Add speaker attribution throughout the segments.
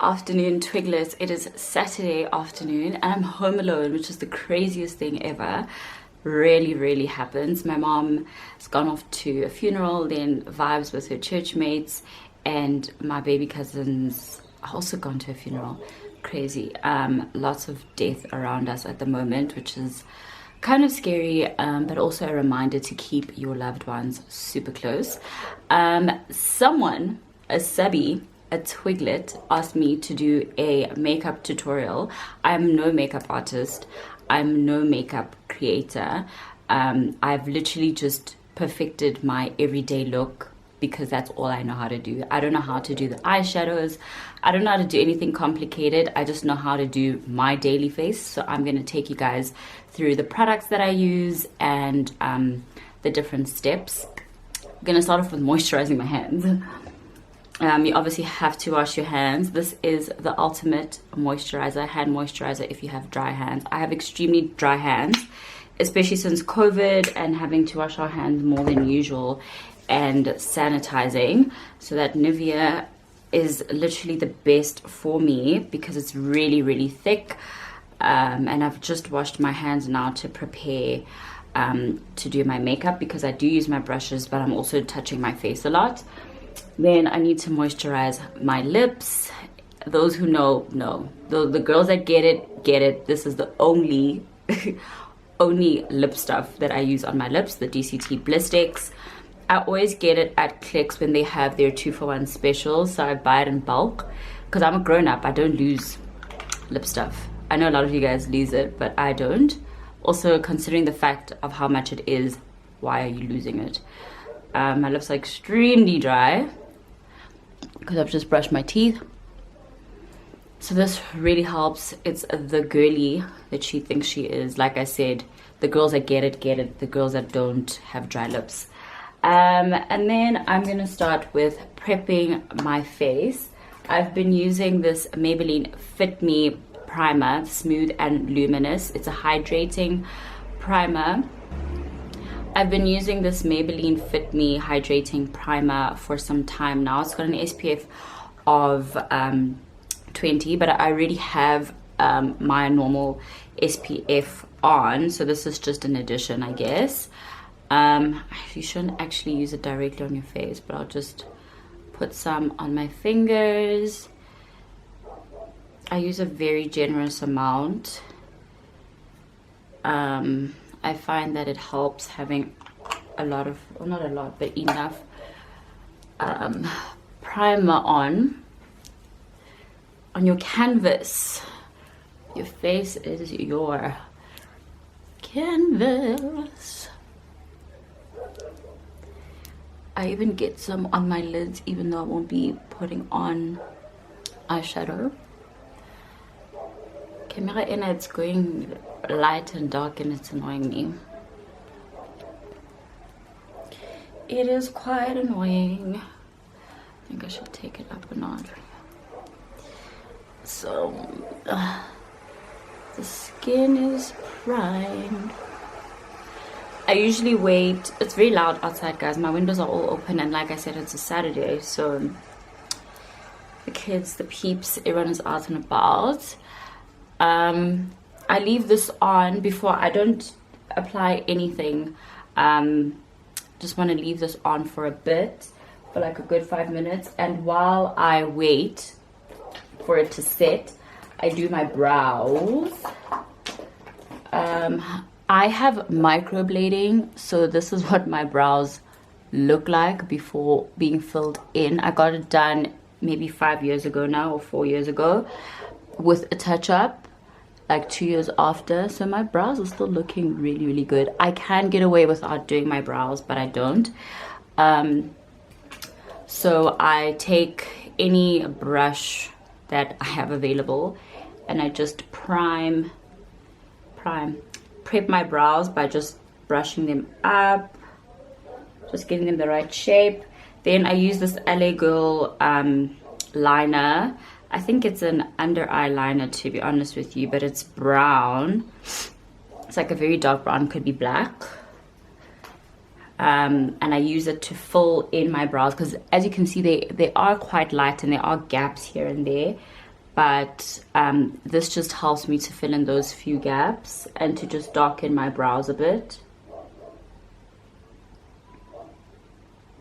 Speaker 1: afternoon, Twiglets. It is Saturday afternoon and I'm home alone, which is the craziest thing ever. Really happens. My mom has gone off to a funeral, then vibes with her church mates, and my baby cousins are also gone to a funeral. Crazy. Lots of death around us at the moment, which is kind of scary, but also a reminder to keep your loved ones super close. Someone, a subby, a Twiglet, asked me to do a makeup tutorial. I'm no makeup artist. I'm no makeup creator. I've literally just perfected my everyday look because that's all I know how to do. I don't know how to do the eyeshadows. I don't know how to do anything complicated. I just know how to do my daily face. So I'm going to take you guys through the products that I use and the different steps. I'm going to start off with moisturizing my hands. You obviously have to wash your hands. This is the ultimate moisturizer, hand moisturizer if you have dry hands. I have extremely dry hands, especially since COVID and having to wash our hands more than usual and sanitizing. So that Nivea is literally the best for me because it's really thick. And I've just washed my hands now to prepare to do my makeup because I do use my brushes, but I'm also touching my face a lot. Then I need to moisturize my lips. Those who know. The girls that get it. This is the only lip stuff that I use on my lips, the DCT Blistex. I always get it at Clicks when they have their 2-for-1 specials, so I buy it in bulk because I'm a grown-up. I don't lose lip stuff. I know a lot of you guys lose it, but I don't. Also, considering the fact of how much it is, why are you losing it? My lips are extremely dry because I've just brushed my teeth. So this really helps. It's the girly that she thinks she is. Like I said, the girls that get it. The girls that don't have dry lips. And then I'm going to start with prepping my face. I've been using this Maybelline Fit Me primer, smooth and luminous. It's a hydrating primer. I've been using this Maybelline Fit Me hydrating primer for some time now. It's got an SPF of 20, but I already have my normal SPF on, so this is just an addition, I guess. You shouldn't actually use it directly on your face, but I'll just put some on my fingers. I use a very generous amount. I find that it helps having a lot of, well, not a lot, but enough primer on your canvas. Your face is your canvas. I even get some on my lids, even though I won't be putting on eyeshadow. Camera in, it's going light and dark and it's annoying me. It is quite annoying. I think I should take it up a notch. So, the skin is primed. I usually wait. It's very loud outside, guys. My windows are all open, and like I said, it's a Saturday, so the kids, the peeps, everyone is out and about. I leave this on before. I don't apply anything. Just want to leave this on for a bit, for like a good 5 minutes, and while I wait for it to set, I do my brows. I have microblading, so this is what my brows look like before being filled in. I got it done maybe 5 years ago now, or 4 years ago, with a touch-up like 2 years after, so my brows are still looking really good. I can get away without doing my brows, but I don't. So I take any brush that I have available and I just prep my brows by just brushing them up, just getting them the right shape. Then I use this LA Girl liner. I think it's an under eye liner, to be honest with you, but it's brown. It's like a very dark brown, could be black. And I use it to fill in my brows because, as you can see, they are quite light and there are gaps here and there. but this just helps me to fill in those few gaps and to just darken my brows a bit.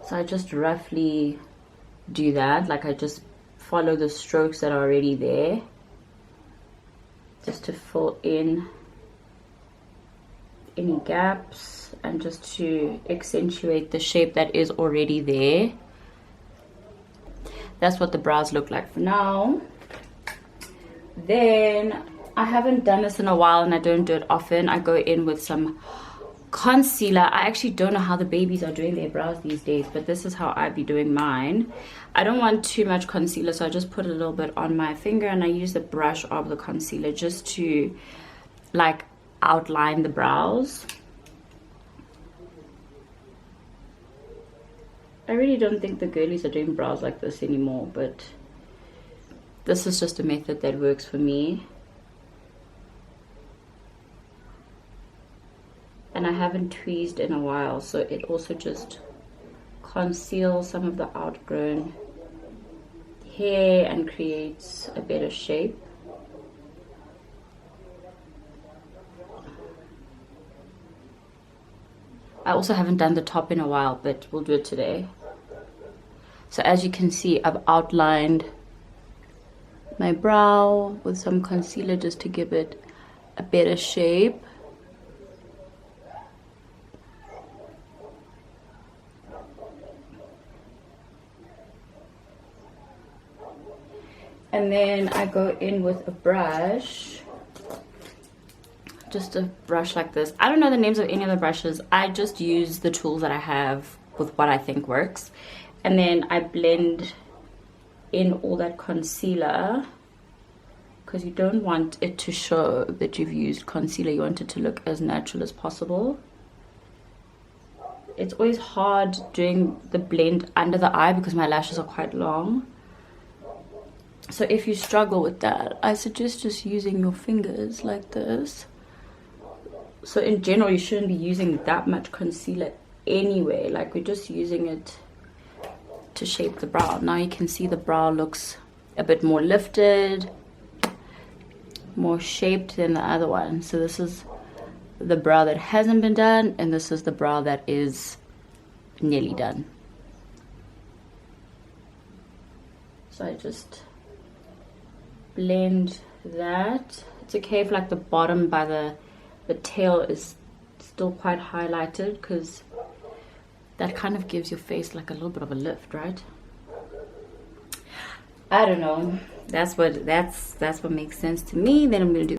Speaker 1: So I just roughly do that, like I just follow the strokes that are already there, just to fill in any gaps and just to accentuate the shape that is already there. That's what the brows look like for now. Then I haven't done this in a while and I don't do it often. I go in with some concealer. I actually don't know how the babies are doing their brows these days, but this is how I'd be doing mine. I don't want too much concealer, so I just put a little bit on my finger and I use the brush of the concealer just to like outline the brows. I really don't think the girlies are doing brows like this anymore, but this is just a method that works for me. And I haven't tweezed in a while, so it also just conceals some of the outgrown hair and creates a better shape. I also haven't done the top in a while, but we'll do it today. So as you can see, I've outlined my brow with some concealer just to give it a better shape. And then I go in with a brush, just a brush like this. I don't know the names of any of the brushes. I just use the tools that I have with what I think works. And then I blend in all that concealer, because you don't want it to show that you've used concealer. You want it to look as natural as possible. It's always hard doing the blend under the eye because my lashes are quite long. So if you struggle with that, I suggest just using your fingers like this. So in general, you shouldn't be using that much concealer anyway. Like, we're just using it to shape the brow. Now you can see the brow looks a bit more lifted, more shaped than the other one. So this is the brow that hasn't been done, and this is the brow that is nearly done. So I just blend that. It's okay if like the bottom by the tail is still quite highlighted, because that kind of gives your face like a little bit of a lift, right? I don't know. That's what makes sense to me. Then I'm gonna do.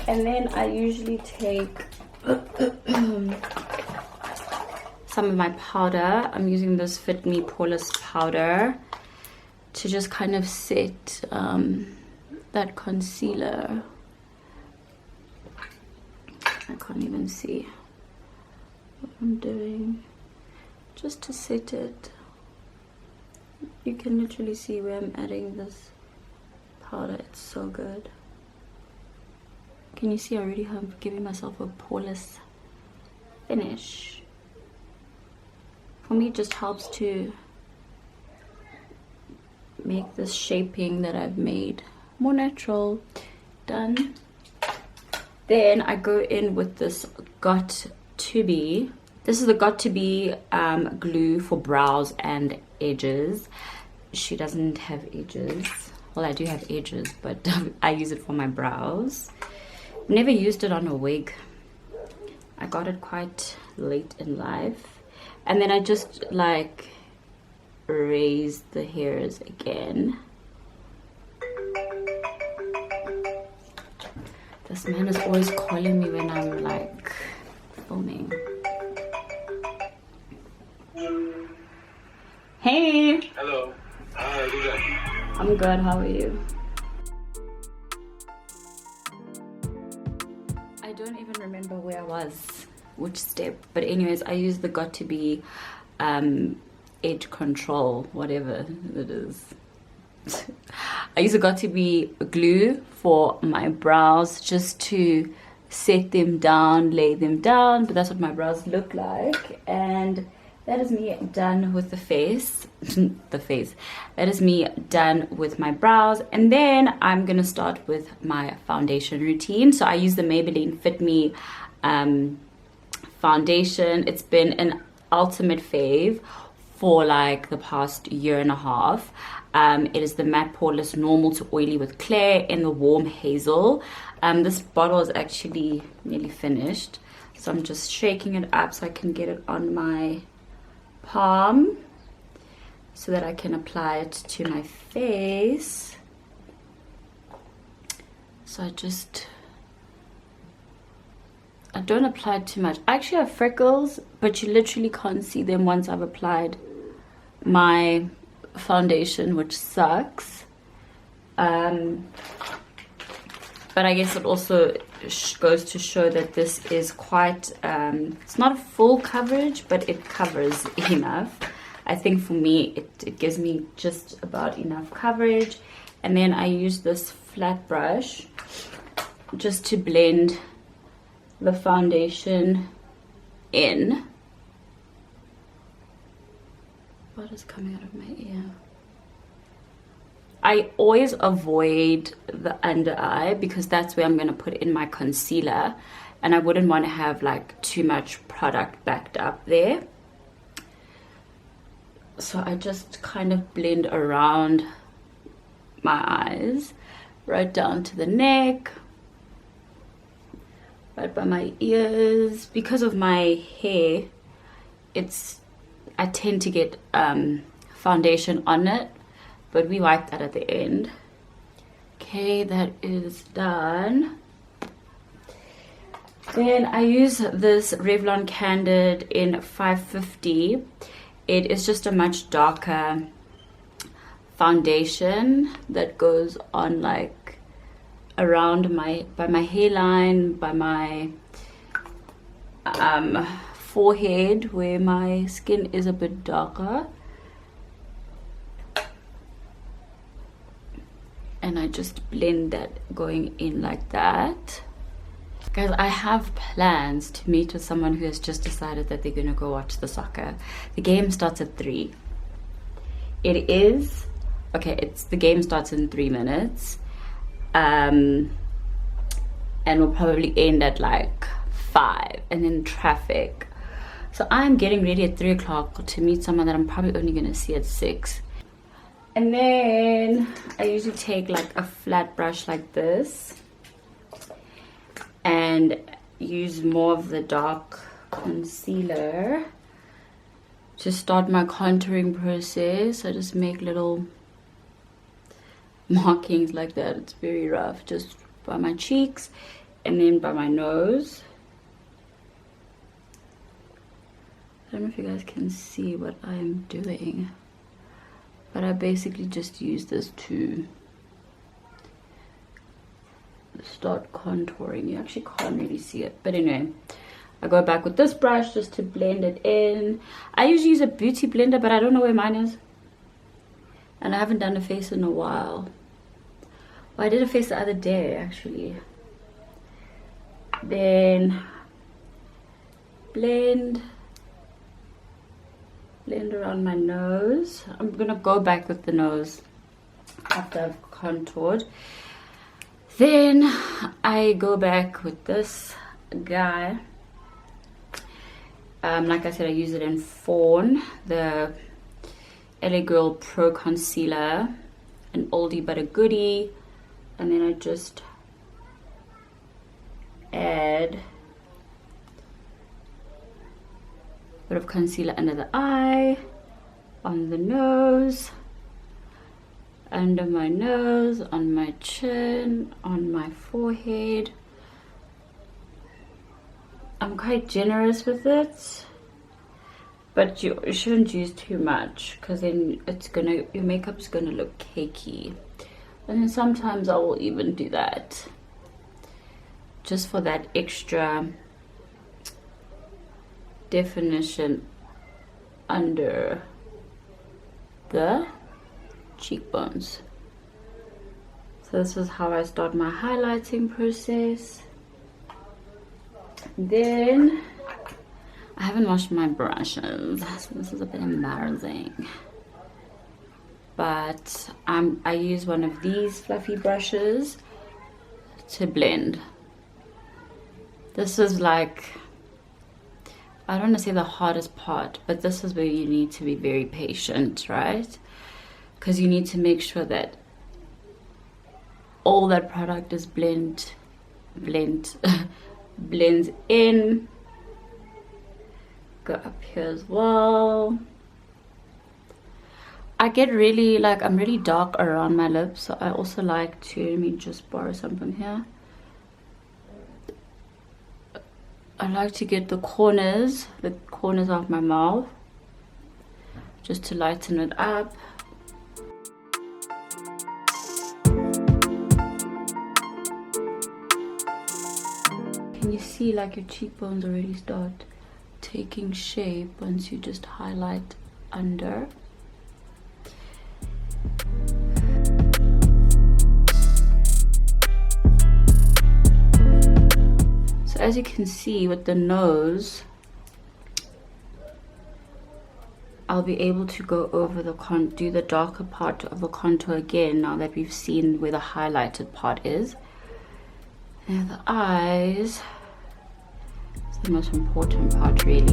Speaker 1: And then I usually take some of my powder. I'm using this Fit Me Poreless powder to just kind of set that concealer. I can't even see what I'm doing. Just to set it. You can literally see where I'm adding this powder. It's so good. Can you see already how I'm giving myself a poreless finish? For me, it just helps to make this shaping that I've made more natural. Done. Then I go in with this Got To Be. This is the Got To Be glue for brows and edges. She doesn't have edges. Well, I do have edges, but I use it for my brows. Never used it on a wig. I got it quite late in life, and then I just like raise the hairs again. This man is always calling me when I'm like filming. Hey!
Speaker 2: Hello. Hi, who's that?
Speaker 1: I'm good, how are you? I don't even remember where I was, which step, but anyways, I use the Got To Be edge control, whatever it is. I use the Got To Be glue for my brows, just to set them down, lay them down, but that's what my brows look like. And that is me done with the face. That is me done with my brows. And then I'm gonna start with my foundation routine. So I use the Maybelline Fit Me foundation. It's been an ultimate fave for like the past year and a half. It is the matte poreless normal to oily with clay in the warm hazel. This bottle is actually nearly finished, so I'm just shaking it up so I can get it on my palm so that I can apply it to my face. So I don't apply too much. I actually have freckles, but you literally can't see them once I've applied my foundation, which sucks. But I guess it also goes to show that this is quite, it's not a full coverage, but it covers enough. I think for me, it gives me just about enough coverage. And then I use this flat brush just to blend the foundation in. What is coming out of my ear? I always avoid the under eye because that's where I'm going to put in my concealer, and I wouldn't want to have like too much product backed up there. So I just kind of blend around my eyes, right down to the neck, right by my ears. Because of my hair, I tend to get foundation on it, but we wipe that at the end. Okay, that is done. Then I use this Revlon Candid in 550. It is just a much darker foundation that goes on like around by my hairline, by my forehead where my skin is a bit darker. And I just blend that going in like that. Guys, I have plans to meet with someone who has just decided that they're gonna go watch the soccer. The game starts at 3. The game starts in 3 minutes. And will probably end at like 5, and then traffic. So I'm getting ready at 3 o'clock to meet someone that I'm probably only gonna see at 6. And then I usually take like a flat brush like this and use more of the dark concealer to start my contouring process. I just make little markings like that. It's very rough, just by my cheeks and then by my nose. I don't know if you guys can see what I'm doing, but I basically just use this to start contouring. You actually can't really see it, but anyway, I go back with this brush just to blend it in. I usually use a beauty blender, but I don't know where mine is, and I haven't done a face in a while. Well, I did a face the other day actually. Then blend around my nose. I'm gonna go back with the nose after I've contoured. Then I go back with this guy. Like I said, I use it in Fawn, the LA Girl Pro Concealer, an oldie but a goodie. And then I just add a bit of concealer under the eye. on the nose, under my nose, on my chin, on my forehead. I'm quite generous with it, but you shouldn't use too much, because then your makeup's gonna look cakey. And then sometimes I will even do that just for that extra definition under the cheekbones. So this is how I start my highlighting process. Then I haven't washed my brushes, so this is a bit embarrassing. But I use one of these fluffy brushes to blend. This is like, I don't want to say the hardest part, but this is where you need to be very patient, right? Because you need to make sure that all that product is blends in. Go up here as well. I get really, like, I'm really dark around my lips, so I also like to, let me just borrow some from here. I like to get the corners of my mouth, just to lighten it up. Can you see, like, your cheekbones already start taking shape once you just highlight under? So as you can see with the nose, I'll be able to go over the do the darker part of the contour again now that we've seen where the highlighted part is. And the eyes is the most important part, really.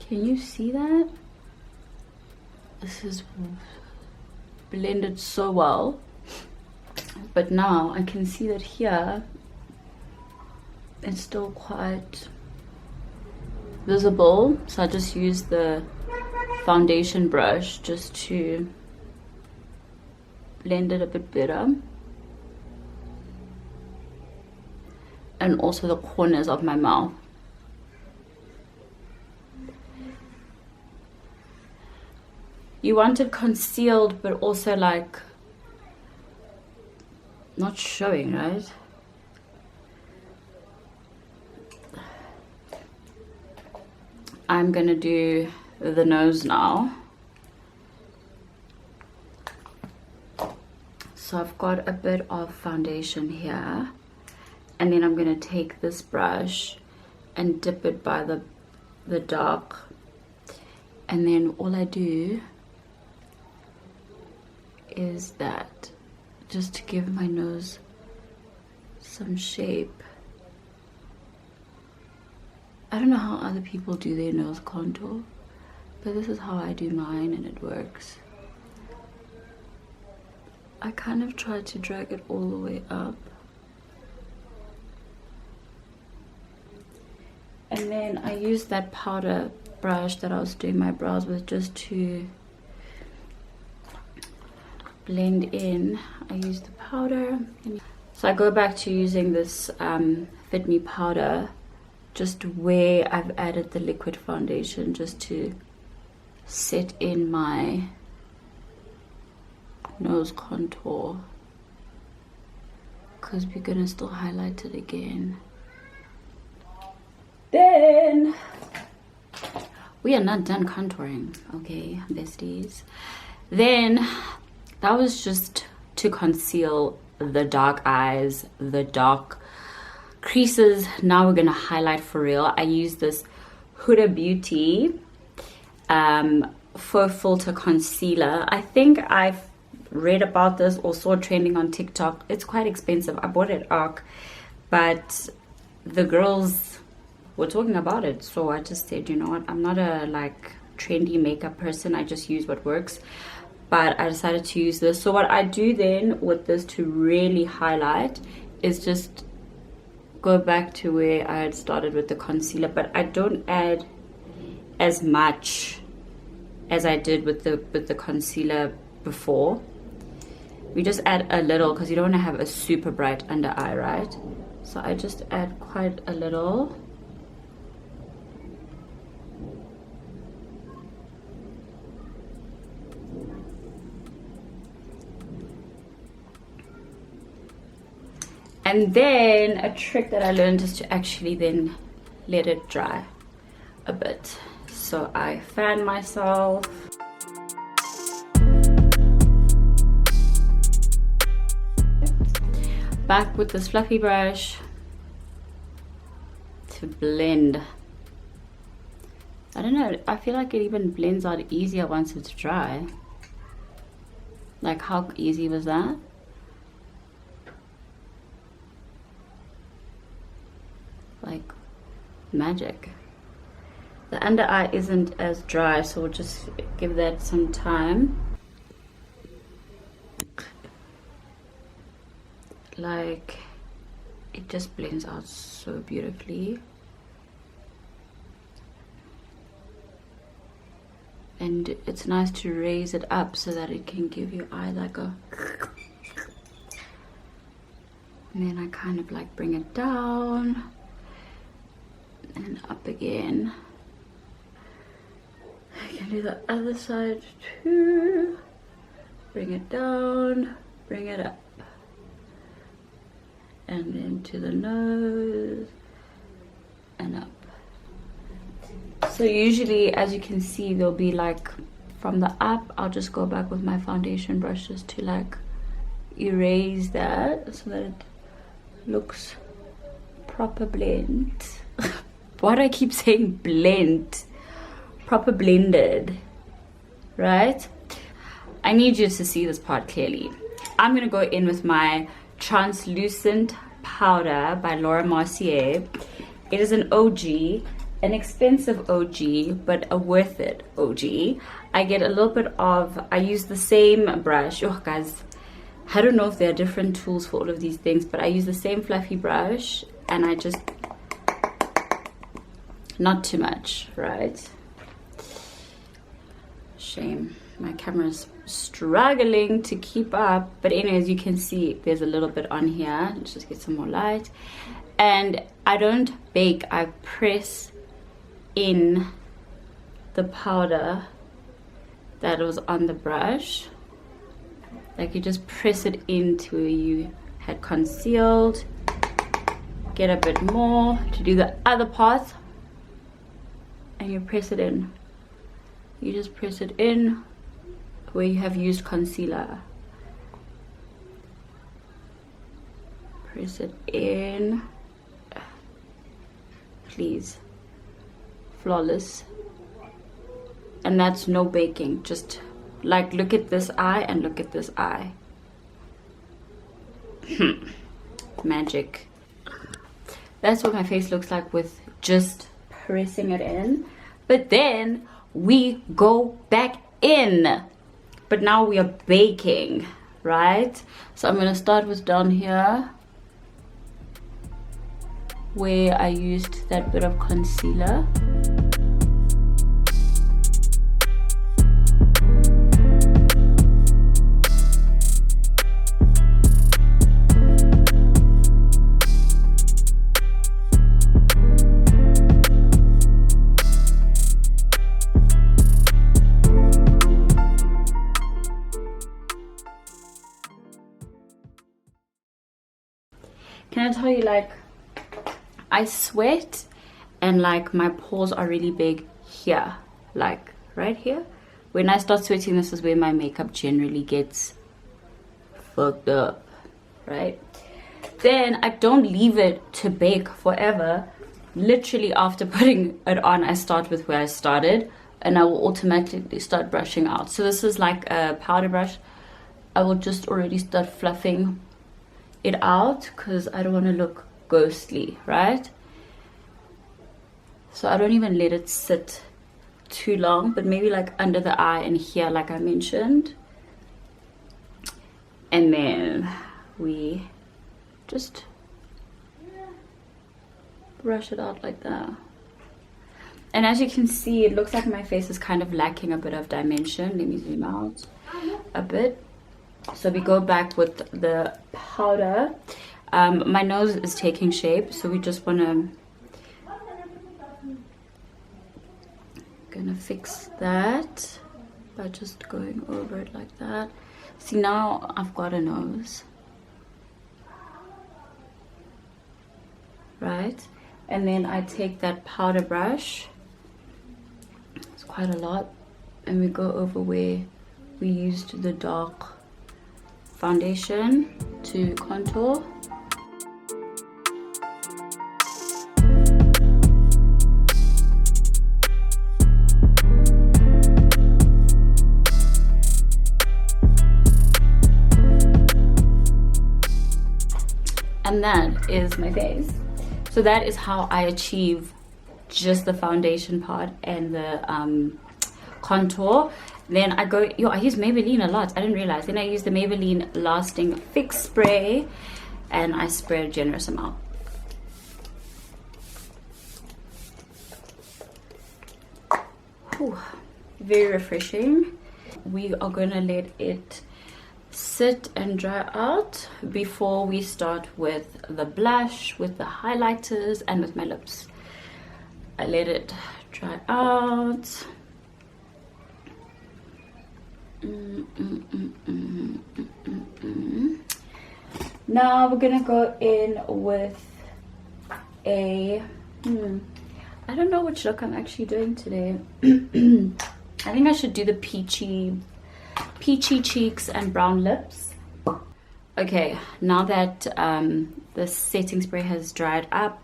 Speaker 1: Can you see that? This is blended so well, but now I can see that here it's still quite visible, so I just use the foundation brush just to blend it a bit better, and also the corners of my mouth. You want it concealed, but also like not showing, right? I'm gonna do the nose now. So I've got a bit of foundation here, and then I'm gonna take this brush and dip it by the dark, and then all I do is that, just to give my nose some shape. I don't know how other people do their nose contour, but this is how I do mine, and it works. I kind of try to drag it all the way up, and then I use that powder brush that I was doing my brows with just to blend in. I use the powder, so I go back to using this Fit Me powder just where I've added the liquid foundation, just to set in my nose contour, because we're gonna still highlight it again. Then we are not done contouring, okay, besties. Then that was just to conceal the dark eyes, the dark creases. Now we're gonna highlight for real. I use this Huda Beauty Faux Filter Concealer. I think I've read about this or saw trending on TikTok. It's quite expensive. I bought it at ARC, but the girls were talking about it, so I just said, you know what, I'm not a like trendy makeup person, I just use what works. But I decided to use this. So what I do then with this to really highlight is just go back to where I had started with the concealer, but I don't add as much as I did with the concealer before. We just add a little because you don't want to have a super bright under eye, right? So I just add quite a little. And then a trick that I learned is to actually then let it dry a bit. So I fan myself. Back with this fluffy brush to blend. I don't know, I feel like it even blends out easier once it's dry. Like, how easy was that? Like magic. The under eye isn't as dry, so we'll just give that some time. Like, it just blends out so beautifully. And it's nice to raise it up so that it can give your eye like a... And then I kind of like bring it down and up again. I can do the other side too. Bring it down, bring it up. And then to the nose and up. So usually, as you can see, there'll be like from the up, I'll just go back with my foundation brush just to like erase that so that it looks proper blend. Why do I keep saying blend? Proper blended, right? I need you to see this part clearly. I'm gonna go in with my translucent powder by Laura Mercier. It is an OG, an expensive OG, but a worth it OG. I get a little bit of, I use the same brush. Oh guys, I don't know if there are different tools for all of these things, but I use the same fluffy brush and I just, not too much, right? Shame, my camera's struggling to keep up, but anyways, you can see there's a little bit on here. Let's just get some more light. And I don't bake, I press in the powder that was on the brush. Like, you just press it into where you had concealed, get a bit more to do the other part, and you press it in. You just press it in where you have used concealer. Press it in. Please. Flawless. And that's no baking. Just like, look at this eye and look at this eye. Magic. That's what my face looks like with just pressing it in. But then we go back in. But now we are baking, right? So I'm gonna start with down here where I used that bit of concealer. Can I tell you, like, I sweat and like my pores are really big here, like right here. When I start sweating, this is where my makeup generally gets fucked up, right? Then I don't leave it to bake forever. Literally after putting it on, I start with where I started and I will automatically start brushing out. So this is like a powder brush. I will just already start fluffing it out because I don't want to look ghostly, right? So I don't even let it sit too long, but maybe like under the eye and here, like I mentioned. And then we just brush it out like that. And as you can see, it looks like my face is kind of lacking a bit of dimension. Let me zoom out a bit. So we go back with the powder. My nose is taking shape, so we just gonna fix that by just going over it like that. See, now I've got a nose, right? And then I take that powder brush, it's quite a lot, and we go over where we used the dark foundation to contour. And that is my face. So that is how I achieve just the foundation part and the contour. Then I go, I use Maybelline a lot. I didn't realize. Then I use the Maybelline Lasting Fix Spray, and I spray a generous amount. Whew. Very refreshing. We are gonna let it sit and dry out before we start with the blush, with the highlighters, and with my lips. I let it dry out. Now we're gonna go in with a I don't know which look I'm actually doing today. I think I should do the peachy cheeks and brown lips. Okay, now that the setting spray has dried up,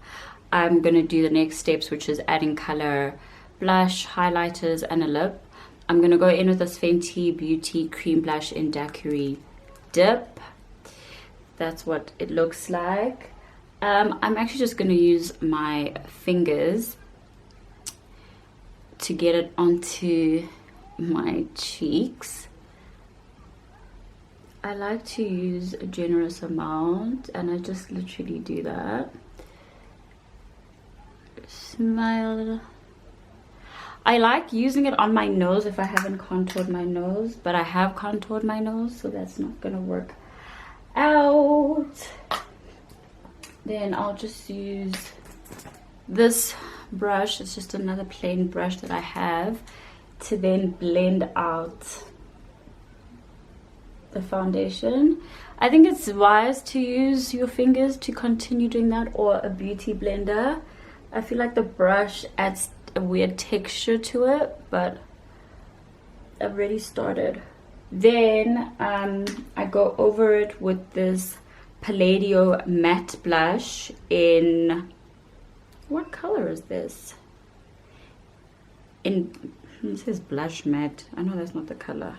Speaker 1: I'm gonna do the next steps, which is adding color, blush, highlighters, and a lip. I'm gonna go in with this Fenty Beauty cream blush in Daiquiri Dip. That's what it looks like. I'm actually just gonna use my fingers to get it onto my cheeks. I like to use a generous amount, and I just literally do that. Smile. I like using it on my nose if I haven't contoured my nose, but I have contoured my nose, so that's not gonna work out. Then I'll just use this brush. It's just another plain brush that I have to then blend out the foundation. I think it's wise to use your fingers to continue doing that, or a beauty blender. I feel like the brush adds a weird texture to it, but I've already started. Then I go over it with this Palladio matte blush in, what color is this? It says blush matte. I know that's not the color.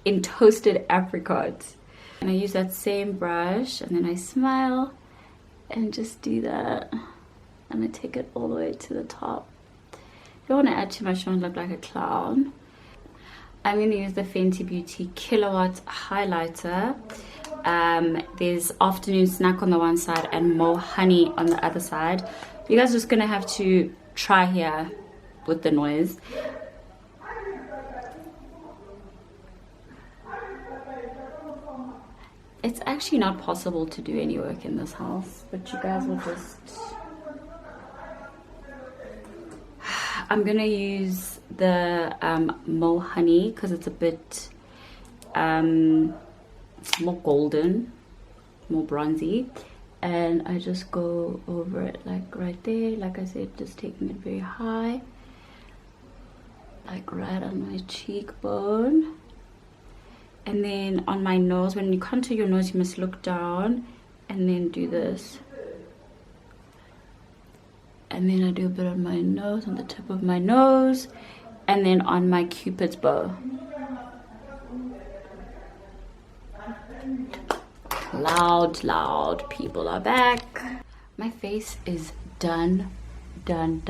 Speaker 1: In Toasted Apricot. And I use that same brush, and then I smile and just do that, and I take it all the way to the top. You don't want to add too much, you don't look like a clown. I'm going to use the Fenty Beauty Kilowatt highlighter. There's Afternoon Snack on the one side and Mo Honey on the other side. You guys are just going to have to try here with the noise. It's actually not possible to do any work in this house, but you guys will just... I'm gonna use the Mo Honey because it's a bit more golden, more bronzy, and I just go over it like right there, like I said, just taking it very high, like right on my cheekbone. And then on my nose, when you contour your nose, you must look down and then do this. And then I do a bit on my nose, on the tip of my nose, and then on my Cupid's bow. Loud people are back. My face is done. Then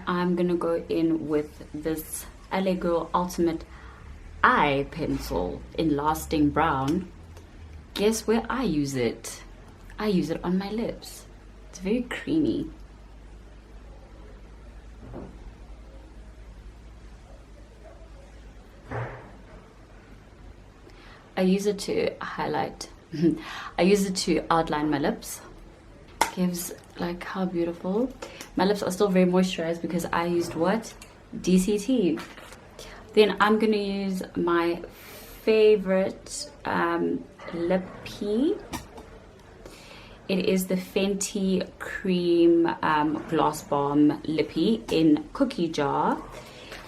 Speaker 1: I'm gonna go in with this LA Girl Ultimate Eye Pencil in Lasting Brown. Guess where I use it? I use it on my lips It's very creamy. I use it to highlight. I use it to outline my lips. Gives, like, how beautiful. My lips are still very moisturized because I used what? DCT. Then I'm gonna use my favorite lippy. It is the Fenty Cream Gloss Balm Lippy in cookie jar.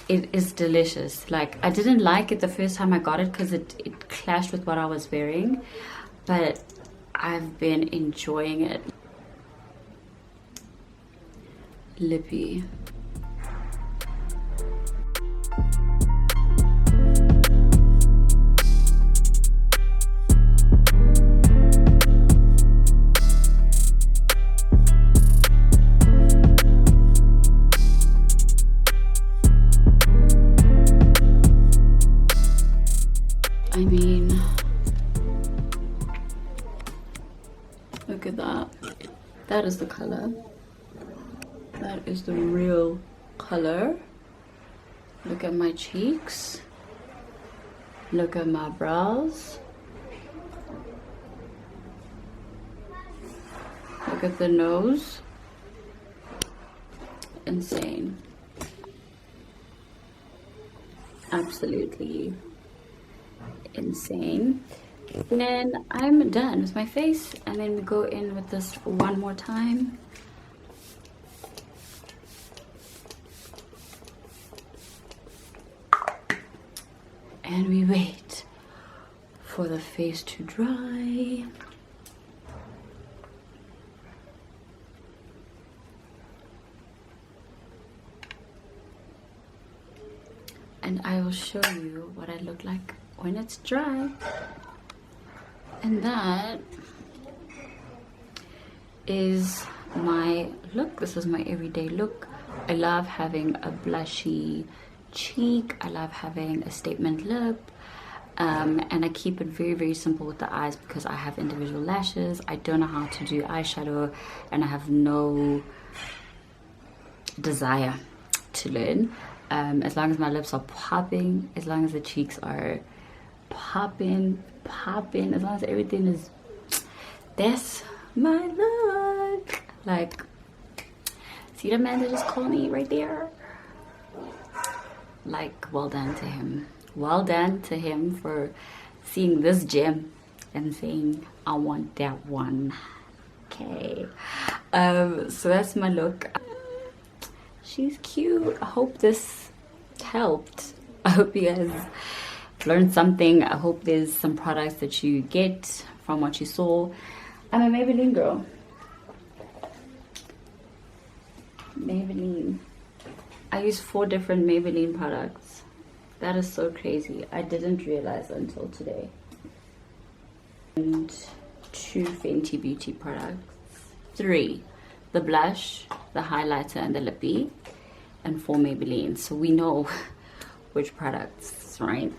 Speaker 1: It is delicious. Like, I didn't like it the first time I got it because it clashed with what I was wearing, but I've been enjoying it. Lippy. I mean, look at that. That is the color. That is the real color. Look at my cheeks. Look at my brows. Look at the nose. Insane. Absolutely insane. And then I'm done with my face, and then we go in with this one more time. And we wait for the face to dry. And I will show you what I look like when it's dry. And that is my look. This is my everyday look. I love having a blushy cheek. I love having a statement lip. And I keep it very, very simple with the eyes because I have individual lashes. I don't know how to do eyeshadow, and I have no desire to learn. As long as my lips are popping, as long as the cheeks are popping, as long as everything is, that's my look. Like, see the man that just called me right there? Like, well done to him. Well done to him for seeing this gem and saying, I want that one. Okay. So that's my look. She's cute. I hope this helped. I hope you guys learned something. I hope there's some products that you get from what you saw. I'm a Maybelline girl. Maybelline. I use 4 different Maybelline products. That is so crazy. I didn't realize until today. And 2 Fenty Beauty products. 3. The blush, the highlighter, and the lippy. And 4 Maybelline. So we know which products, right?